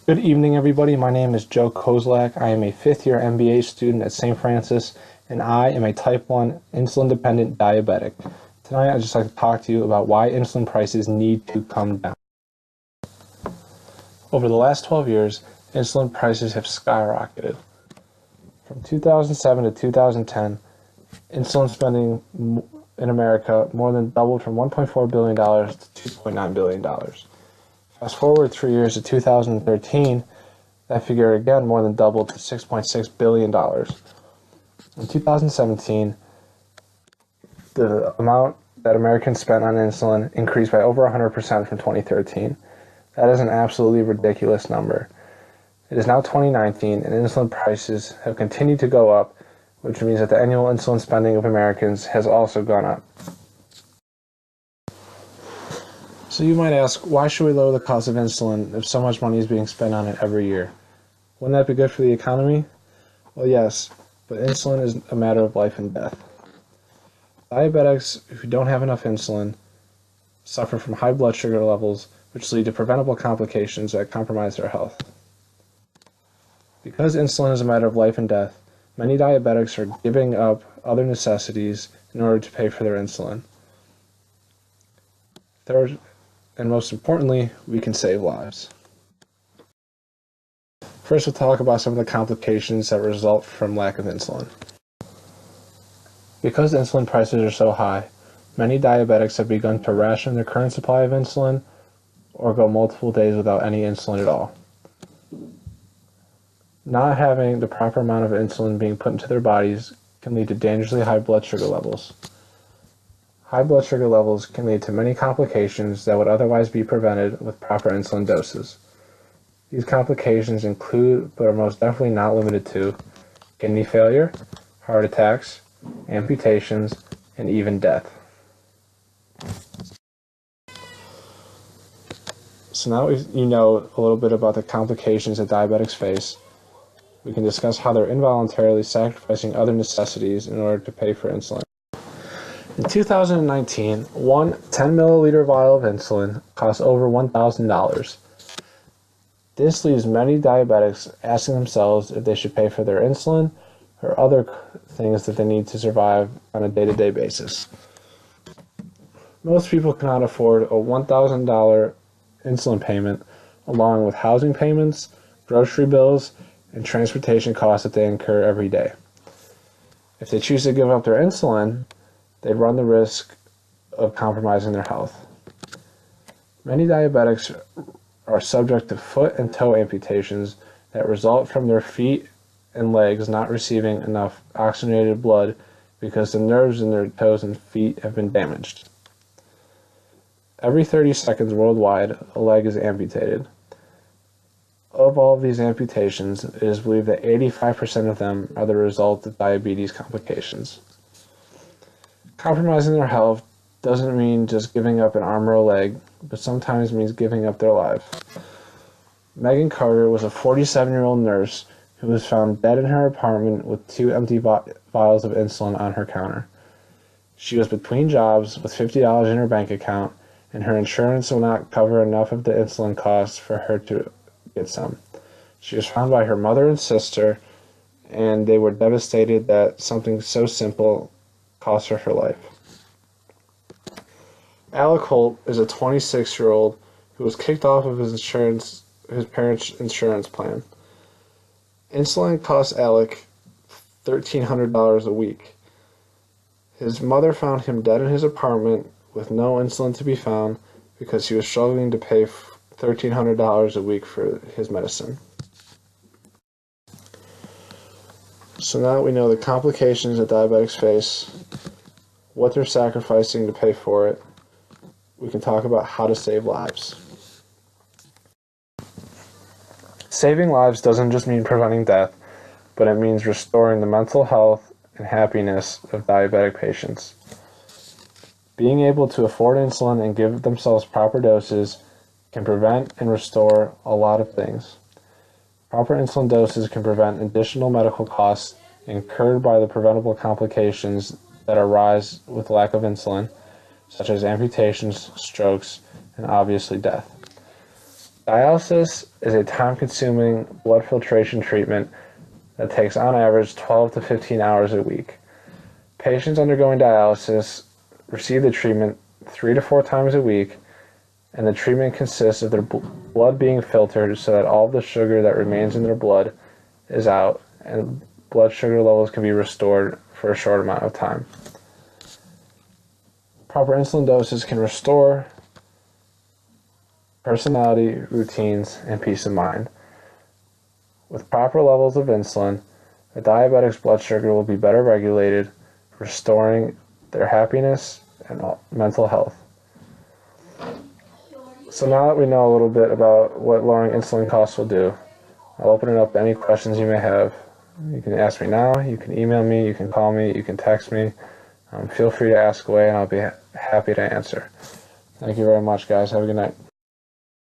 Good evening, everybody. My name is Joe Kozlak. I am a fifth-year MBA student at St. Francis, and I am a type 1 insulin-dependent diabetic. Tonight, I'd just like to talk to you about why insulin prices need to come down. Over the last 12 years, insulin prices have skyrocketed. From 2007 to 2010, insulin spending in America more than doubled from $1.4 billion to $2.9 billion. Fast forward 3 years to 2013, that figure again more than doubled to $6.6 billion. In 2017, the amount that Americans spent on insulin increased by over 100% from 2013. That is an absolutely ridiculous number. It is now 2019, and insulin prices have continued to go up, which means that the annual insulin spending of Americans has also gone up. So you might ask, why should we lower the cost of insulin if so much money is being spent on it every year? Wouldn't that be good for the economy? Well, yes, but insulin is a matter of life and death. Diabetics who don't have enough insulin suffer from high blood sugar levels, which lead to preventable complications that compromise their health. Because insulin is a matter of life and death, many diabetics are giving up other necessities in order to pay for their insulin. Third, and most importantly, we can save lives. First, we'll talk about some of the complications that result from lack of insulin. Because insulin prices are so high, many diabetics have begun to ration their current supply of insulin or go multiple days without any insulin at all. Not having the proper amount of insulin being put into their bodies can lead to dangerously high blood sugar levels. High blood sugar levels can lead to many complications that would otherwise be prevented with proper insulin doses. These complications include, but are most definitely not limited to, kidney failure, heart attacks, amputations, and even death. So now you know a little bit about the complications that diabetics face. We can discuss how they're involuntarily sacrificing other necessities in order to pay for insulin. In 2019, one 10 milliliter vial of insulin costs over $1,000. This leaves many diabetics asking themselves if they should pay for their insulin or other things that they need to survive on a day-to-day basis. Most people cannot afford a $1,000 insulin payment along with housing payments, grocery bills, and transportation costs that they incur every day. If they choose to give up their insulin, they'd run the risk of compromising their health. Many diabetics are subject to foot and toe amputations that result from their feet and legs not receiving enough oxygenated blood because the nerves in their toes and feet have been damaged. Every 30 seconds worldwide, a leg is amputated. Of all of these amputations, it is believed that 85% of them are the result of diabetes complications. Compromising their health doesn't mean just giving up an arm or a leg, but sometimes means giving up their life. Megan Carter was a 47-year-old nurse who was found dead in her apartment with 2 empty vials of insulin on her counter. She was between jobs with $50 in her bank account, and her insurance will not cover enough of the insulin costs for her to get some. She was found by her mother and sister, and they were devastated that something so simple cost her life. Alec Holt is a 26-year-old who was kicked off of his parents' insurance plan. Insulin cost Alec $1,300 a week. His mother found him dead in his apartment with no insulin to be found because he was struggling to pay $1,300 a week for his medicine. So now we know the complications that diabetics face, what they're sacrificing to pay for it. We can talk about how to save lives. Saving lives doesn't just mean preventing death, but it means restoring the mental health and happiness of diabetic patients. Being able to afford insulin and give themselves proper doses can prevent and restore a lot of things. Proper insulin doses can prevent additional medical costs incurred by the preventable complications that arise with lack of insulin, such as amputations, strokes, and obviously death. Dialysis is a time-consuming blood filtration treatment that takes on average 12 to 15 hours a week. Patients undergoing dialysis receive the treatment 3 to 4 times a week, and the treatment consists of their blood being filtered so that all the sugar that remains in their blood is out, and blood sugar levels can be restored for a short amount of time. Proper insulin doses can restore personality, routines, and peace of mind. With proper levels of insulin, a diabetic's blood sugar will be better regulated, restoring their happiness and mental health. So now that we know a little bit about what lowering insulin costs will do, I'll open it up to any questions you may have. You can ask me now, you can email me, you can call me, you can text me. Feel free to ask away and I'll be happy to answer. Thank you very much, guys. Have a good night.